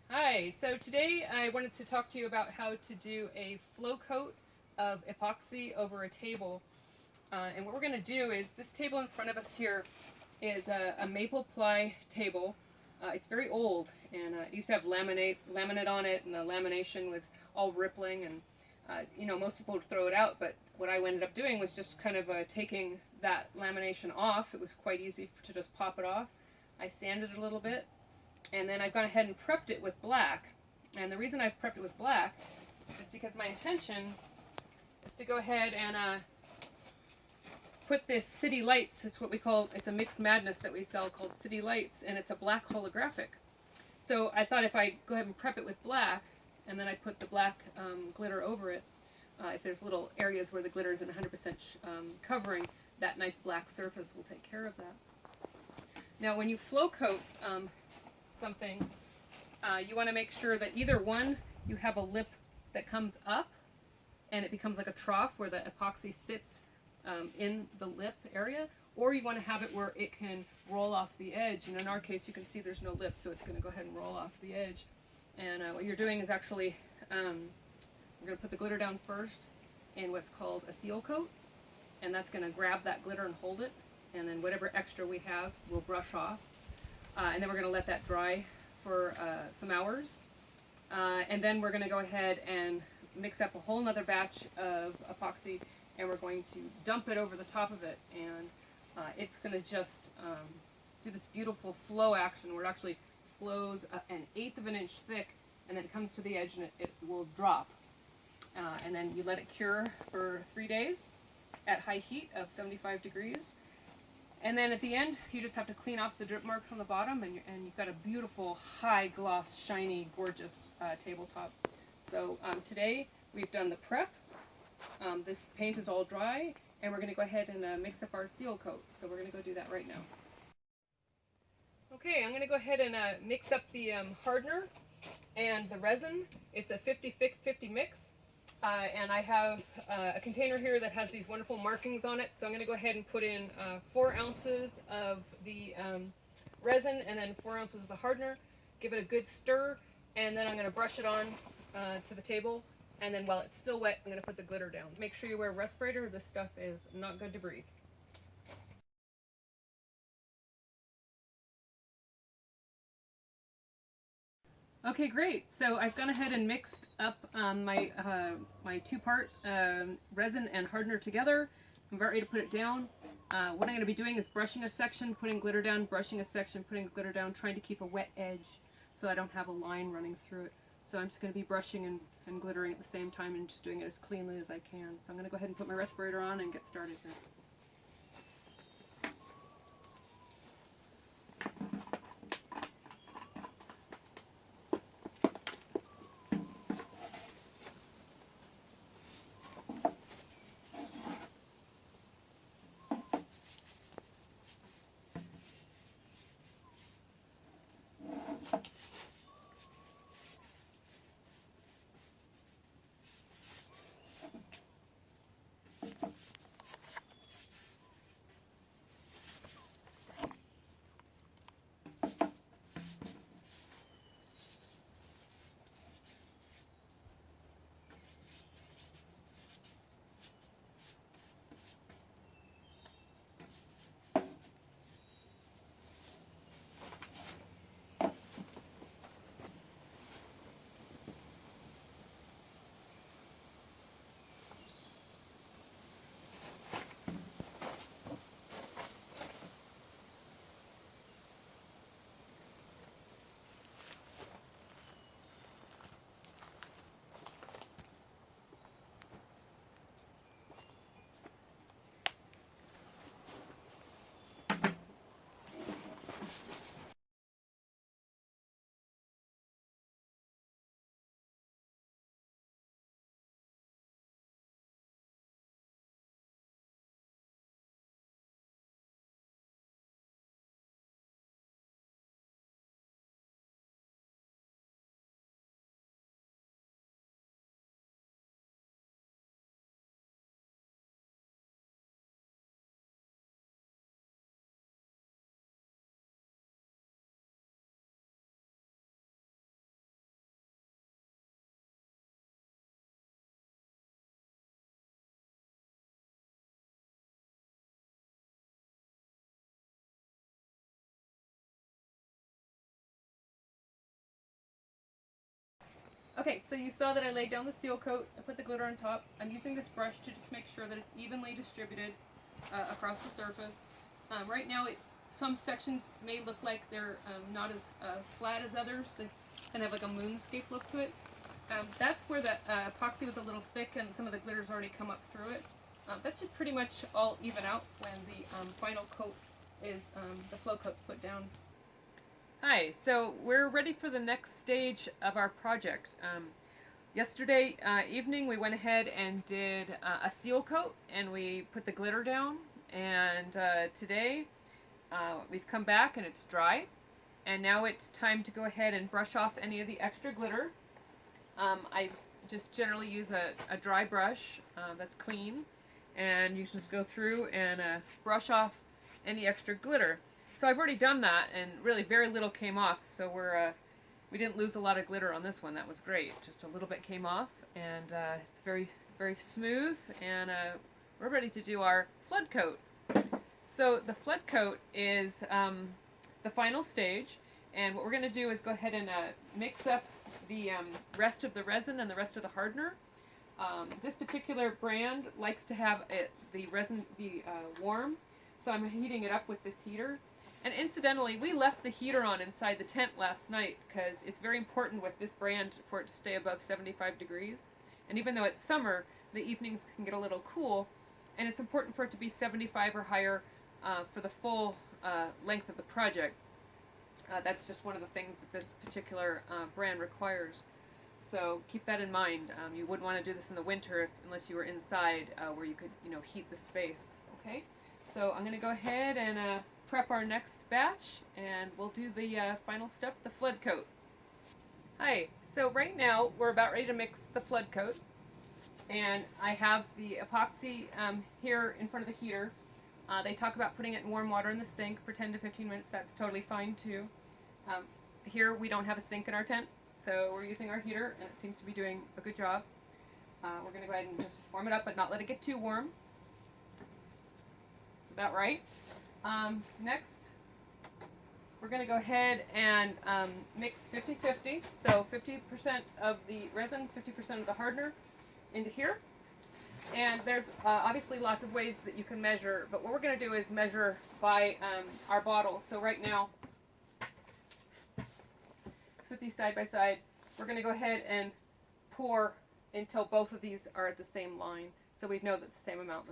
Hi, so today I wanted to talk to you about how to do a flow coat of epoxy over a table. And what we're going to do is this table in front of us here is a maple ply table. It's very old and it used to have laminate on it, and the lamination was all rippling, and most people would throw it out, but what I ended up doing was just kind of taking that lamination off. It was quite easy to just pop it off. I sanded it a little bit, and then I've gone ahead and prepped it with black. And the reason I've prepped it with black is because my intention is to go ahead and put this City Lights. It's what we call, it's a mixed madness that we sell called City Lights, and it's a black holographic. So I thought if I go ahead and prep it with black, and then I put the black glitter over it, if there's little areas where the glitter isn't 100% covering, that nice black surface will take care of that. Now when you flow coat something, you want to make sure that either one, you have a lip that comes up and it becomes like a trough where the epoxy sits in the lip area, or you want to have it where it can roll off the edge. And in our case, you can see there's no lip, so it's going to go ahead and roll off the edge. And what you're doing is actually, we're going to put the glitter down first in what's called a seal coat, and that's going to grab that glitter and hold it, and then whatever extra we have, we'll brush off. And then we're going to let that dry for some hours. And then we're going to go ahead and mix up a whole nother batch of epoxy, and we're going to dump it over the top of it. And it's going to just do this beautiful flow action where it actually flows an eighth of an inch thick, and then it comes to the edge and it will drop. And then you let it cure for 3 days at high heat of 75 degrees. And then at the end, you just have to clean off the drip marks on the bottom, and you've got a beautiful, high gloss, shiny, gorgeous tabletop. So today we've done the prep. This paint is all dry, and we're going to go ahead and mix up our seal coat. So we're going to go do that right now. Okay, I'm going to go ahead and mix up the hardener and the resin. It's a 50-50 mix. And I have a container here that has these wonderful markings on it. So I'm going to go ahead and put in 4 ounces of the resin and then 4 ounces of the hardener. Give it a good stir, and then I'm going to brush it on to the table. And then while it's still wet, I'm going to put the glitter down. Make sure you wear a respirator. This stuff is not good to breathe. Okay, great. So I've gone ahead and mixed up my 2-part resin and hardener together. I'm about ready to put it down. What I'm going to be doing is brushing a section, putting glitter down, brushing a section, putting glitter down, trying to keep a wet edge so I don't have a line running through it. So I'm just going to be brushing and glittering at the same time and just doing it as cleanly as I can. So I'm going to go ahead and put my respirator on and get started here. Okay, so you saw that I laid down the seal coat. I put the glitter on top. I'm using this brush to just make sure that it's evenly distributed across the surface. Right now, some sections may look like they're not as flat as others. They kind of have like a moonscape look to it. That's where the epoxy was a little thick and some of the glitter's already come up through it. That should pretty much all even out when the final coat is, the flow coat's put down. Hi, so we're ready for the next stage of our project. Yesterday evening we went ahead and did a seal coat and we put the glitter down, and today we've come back and it's dry, and now it's time to go ahead and brush off any of the extra glitter. I just generally use a dry brush that's clean, and you just go through and brush off any extra glitter. So I've already done that, and really very little came off, so we didn't lose a lot of glitter on this one. That was great. Just a little bit came off, and it's very, very smooth, and we're ready to do our flood coat. So the flood coat is the final stage, and what we're going to do is go ahead and mix up the rest of the resin and the rest of the hardener. This particular brand likes to have the resin be warm, so I'm heating it up with this heater. And incidentally, we left the heater on inside the tent last night because it's very important with this brand for it to stay above 75 degrees. And even though it's summer, the evenings can get a little cool, and it's important for it to be 75 or higher for the full length of the project. That's just one of the things that this particular brand requires. So keep that in mind. You wouldn't want to do this in the winter unless you were inside where you could, heat the space. Okay, so I'm going to go ahead and prep our next batch, and we'll do the final step, the flood coat. Hi, so right now we're about ready to mix the flood coat, and I have the epoxy here in front of the heater. They talk about putting it in warm water in the sink for 10 to 15 minutes. That's totally fine too. Here we don't have a sink in our tent, so we're using our heater, and it seems to be doing a good job. We're going to go ahead and just warm it up, but not let it get too warm. It's about right. Next, we're going to go ahead and mix 50-50, so 50% of the resin, 50% of the hardener into here. And there's obviously lots of ways that you can measure, but what we're going to do is measure by our bottle. So right now, put these side by side. We're going to go ahead and pour until both of these are at the same line, so we know that the same amount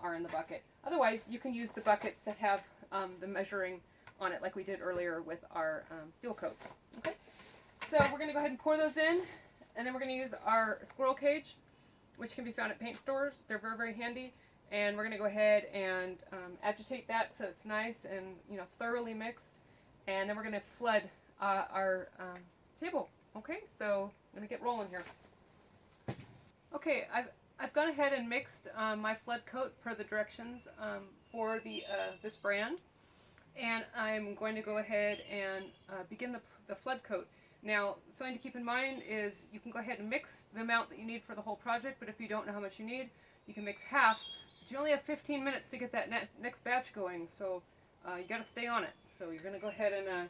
are in the bucket. Otherwise, you can use the buckets that have the measuring on it like we did earlier with our seal coat. Okay, so we're going to go ahead and pour those in, and then we're going to use our squirrel cage, which can be found at paint stores. They're very, very handy, and we're going to go ahead and agitate that so it's nice and thoroughly mixed, and then we're going to flood our table. Okay, so I'm going to get rolling here. Okay, I've gone ahead and mixed my flood coat per the directions for the this brand, and I'm going to go ahead and begin the flood coat. Now, something to keep in mind is you can go ahead and mix the amount that you need for the whole project, but if you don't know how much you need, you can mix half. But you only have 15 minutes to get that next batch going, so you got to stay on it. So you're going to go ahead and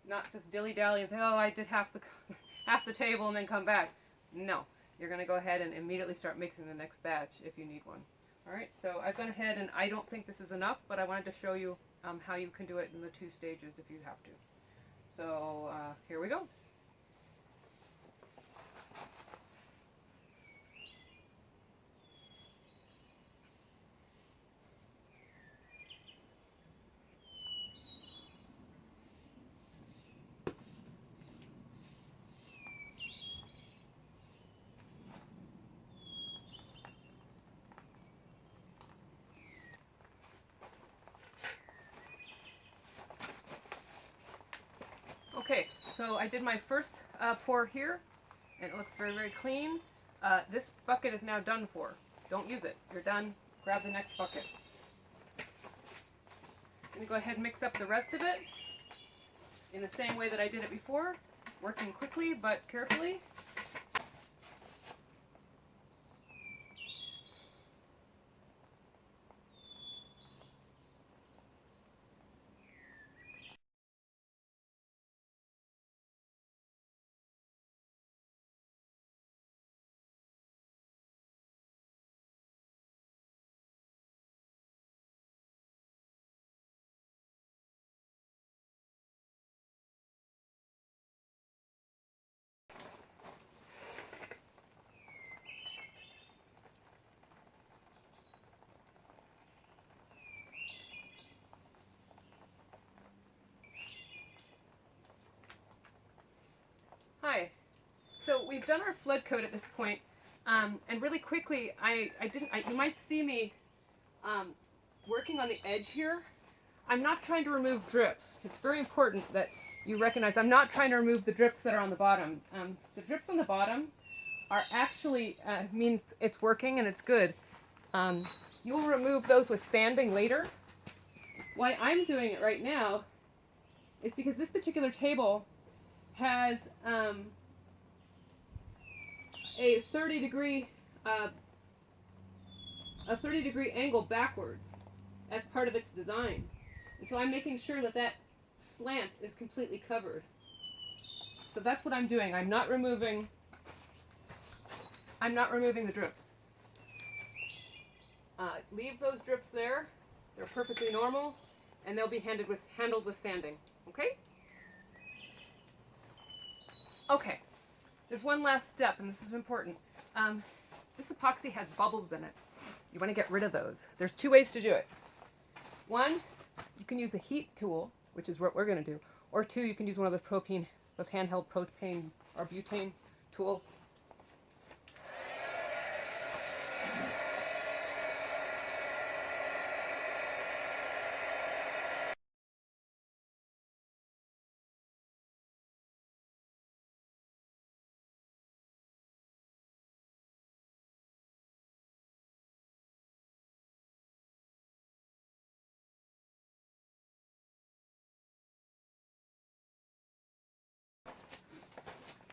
not just dilly-dally and say, oh, I did half the table and then come back. No, you're going to go ahead and immediately start mixing the next batch if you need one. All right, so I've gone ahead, and I don't think this is enough, but I wanted to show you how you can do it in the 2 stages if you have to. So here we go. Okay, so I did my first pour here, and it looks very, very clean. This bucket is now done for. Don't use it. You're done. Grab the next bucket. I'm going to go ahead and mix up the rest of it in the same way that I did it before, working quickly but carefully. we've done our flood coat at this point, and really quickly, you might see me working on the edge here. I'm not trying to remove drips. It's very important that you recognize I'm not trying to remove the drips that are on the bottom. The drips on the bottom are actually means it's working and it's good. You'll remove those with sanding later. Why I'm doing it right now is because this particular table has a 30-degree angle backwards as part of its design. And so I'm making sure that that slant is completely covered. So that's what I'm doing. I'm not removing the drips. Leave those drips there. They're perfectly normal, and they'll be handled with sanding. Okay? Okay. There's one last step, and this is important. This epoxy has bubbles in it. You want to get rid of those. There's two ways to do it. One, you can use a heat tool, which is what we're going to do. Or two, you can use one of those handheld propane or butane tools.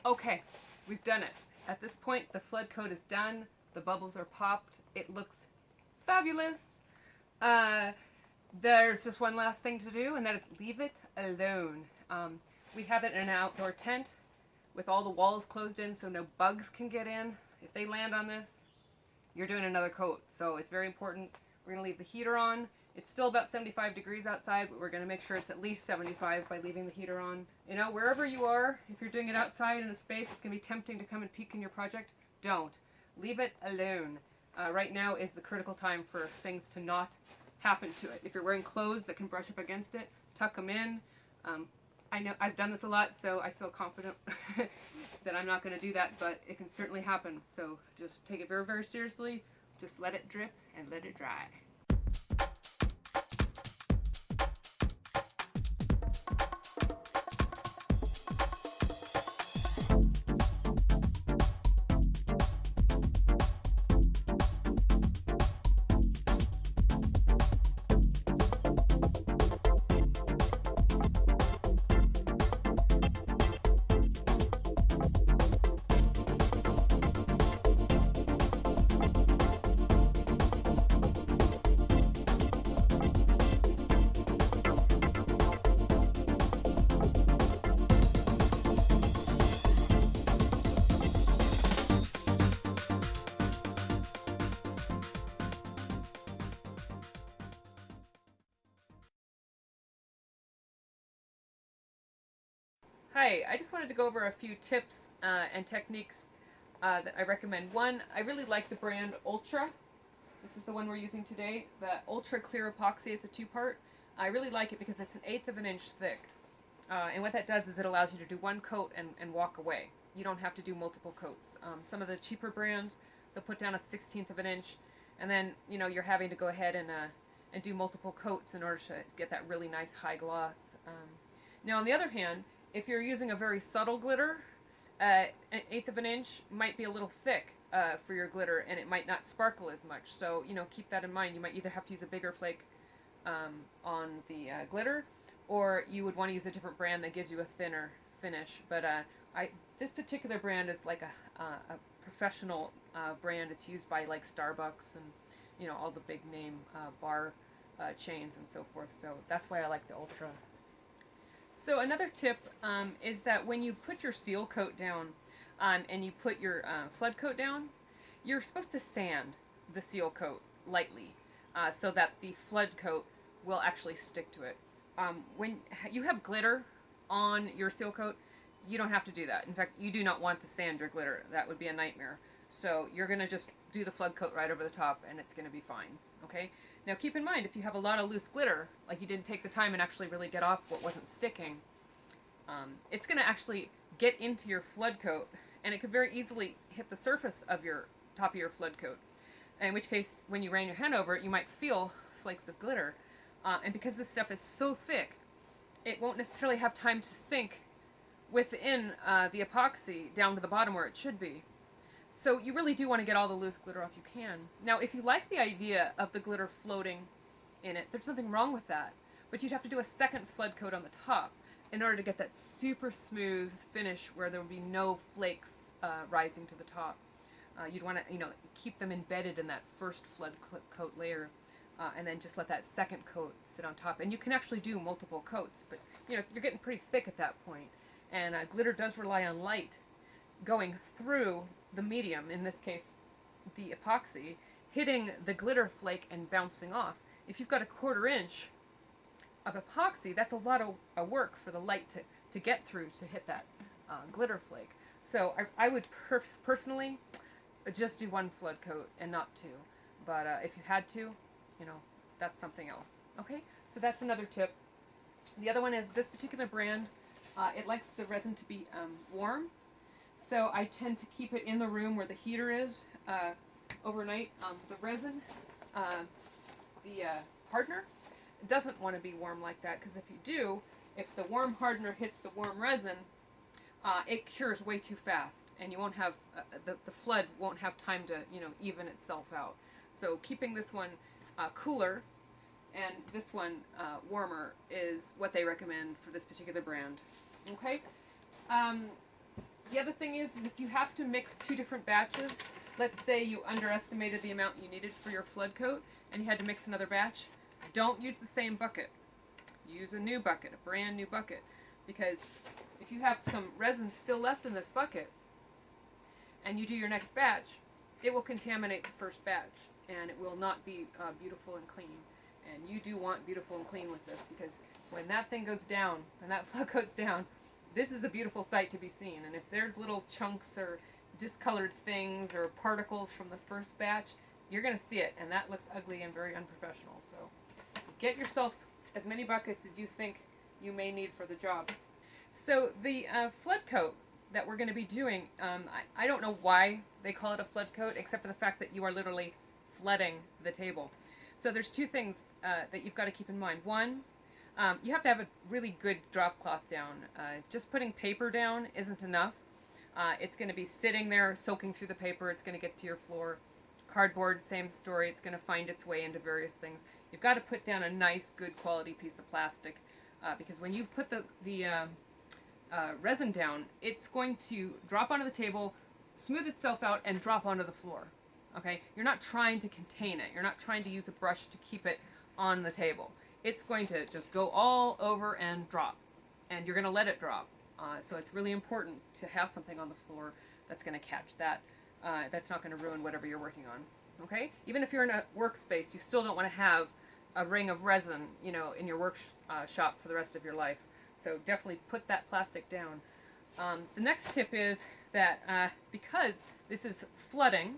Okay, we've done it. At this point, the flood coat is done. The bubbles are popped. It looks fabulous. There's just one last thing to do, and that is leave it alone. We have it in an outdoor tent with all the walls closed in so no bugs can get in. If they land on this, you're doing another coat. So it's very important. We're going to leave the heater on. It's still about 75 degrees outside, but we're going to make sure it's at least 75 by leaving the heater on. You know, wherever you are, if you're doing it outside in a space, it's going to be tempting to come and peek in your project. Don't. Leave it alone. Right now is the critical time for things to not happen to it. If you're wearing clothes that can brush up against it, tuck them in. I know I've done this a lot, so I feel confident that I'm not going to do that, but it can certainly happen. So just take it very, very seriously. Just let it drip and let it dry. Hi, I just wanted to go over a few tips and techniques that I recommend. One, I really like the brand Ultra. This is the one we're using today, the Ultra Clear Epoxy. It's a two-part. I really like it because it's 1/8 of an inch thick. And what that does is it allows you to do one coat and walk away. You don't have to do multiple coats. Some of the cheaper brands, they'll put down 1/16 of an inch, and then you're having to go ahead and do multiple coats in order to get that really nice high gloss. Now on the other hand, if you're using a very subtle glitter, 1/8 of an inch might be a little thick for your glitter, and it might not sparkle as much. So keep that in mind. You might either have to use a bigger flake on the glitter, or you would want to use a different brand that gives you a thinner finish. But this particular brand is like a professional brand. It's used by like Starbucks and all the big name bar chains and so forth. So that's why I like the Ultra. So another tip is that when you put your seal coat down and you put your flood coat down, you're supposed to sand the seal coat lightly so that the flood coat will actually stick to it. When you have glitter on your seal coat, you don't have to do that. In fact, you do not want to sand your glitter. That would be a nightmare. So you're going to just do the flood coat right over the top and it's going to be fine. Okay? Now keep in mind, if you have a lot of loose glitter, like you didn't take the time and actually really get off what wasn't sticking, it's going to actually get into your flood coat and it could very easily hit the surface of your top of your flood coat. In which case, when you ran your hand over it, you might feel flakes of glitter. And because this stuff is so thick, it won't necessarily have time to sink within the epoxy down to the bottom where it should be. So you really do want to get all the loose glitter off you can. Now, if you like the idea of the glitter floating in it, there's nothing wrong with that. But you'd have to do a second flood coat on the top in order to get that super smooth finish where there would be no flakes rising to the top. You'd want to, keep them embedded in that first flood coat layer, and then just let that second coat sit on top. And you can actually do multiple coats, but you're getting pretty thick at that point. And glitter does rely on light going through the medium, in this case the epoxy, hitting the glitter flake and bouncing off. If you've got a 1/4 inch of epoxy, that's a lot of work for the light to get through to hit that glitter flake. So I would personally just do 1 flood coat and not 2. But if you had to, that's something else. Okay, so that's another tip. The other one is this particular brand, it likes the resin to be warm. So I tend to keep it in the room where the heater is overnight. The resin, the hardener, doesn't want to be warm like that, because if you do, if the warm hardener hits the warm resin, it cures way too fast, and you won't have the flood won't have time to even itself out. So keeping this one cooler and this one warmer is what they recommend for this particular brand. Okay. The other thing is if you have to mix 2 different batches, let's say you underestimated the amount you needed for your flood coat and you had to mix another batch, don't use the same bucket. Use a new bucket, a brand new bucket, because if you have some resin still left in this bucket and you do your next batch, it will contaminate the first batch and it will not be beautiful and clean. And you do want beautiful and clean with this, because when that thing goes down, when that flood coat's down, this is a beautiful sight to be seen. And if there's little chunks or discolored things or particles from the first batch, you're going to see it, and that looks ugly and very unprofessional. So get yourself as many buckets as you think you may need for the job. So the flood coat that we're going to be doing, I don't know why they call it a flood coat, except for the fact that you are literally flooding the table. So there's 2 things that you've got to keep in mind. One, you have to have a really good drop cloth down. Just putting paper down isn't enough. It's going to be sitting there soaking through the paper. It's going to get to your floor. Cardboard, same story. It's going to find its way into various things. You've got to put down a nice, good quality piece of plastic, because when you put the resin down, it's going to drop onto the table, smooth itself out, and drop onto the floor. Okay? You're not trying to contain it. You're not trying to use a brush to keep it on the table. It's going to just go all over and drop, and you're going to let it drop. So it's really important to have something on the floor that's going to catch that. That's not going to ruin whatever you're working on. Okay? Even if you're in a workspace, you still don't want to have a ring of resin, in your workshop for the rest of your life. So definitely put that plastic down. The next tip is that because this is flooding,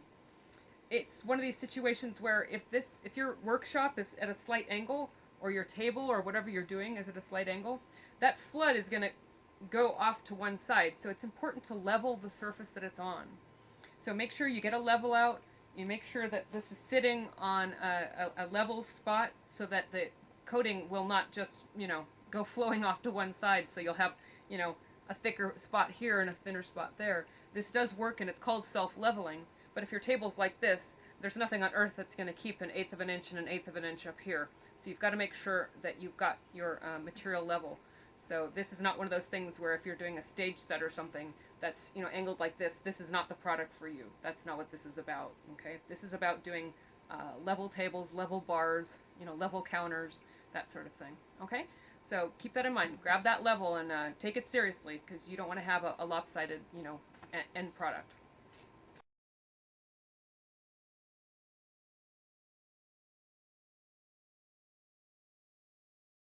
it's one of these situations where if your workshop is at a slight angle, or your table or whatever you're doing is at a slight angle, that flood is going to go off to one side. So it's important to level the surface that it's on. So make sure you get a level out. You make sure that this is sitting on a level spot so that the coating will not just, go flowing off to one side. So you'll have, a thicker spot here and a thinner spot there. This does work, and it's called self-leveling. But if your table's like this, there's nothing on earth that's going to keep 1/8 of an inch and 1/8 of an inch up here. So you've got to make sure that you've got your material level. So this is not one of those things where if you're doing a stage set or something that's angled like this is not the product for you. That's not what this is about. Okay, this is about doing level tables, level bars, level counters, that sort of thing. Okay, so keep that in mind. Grab that level and take it seriously, because you don't want to have a lopsided end product.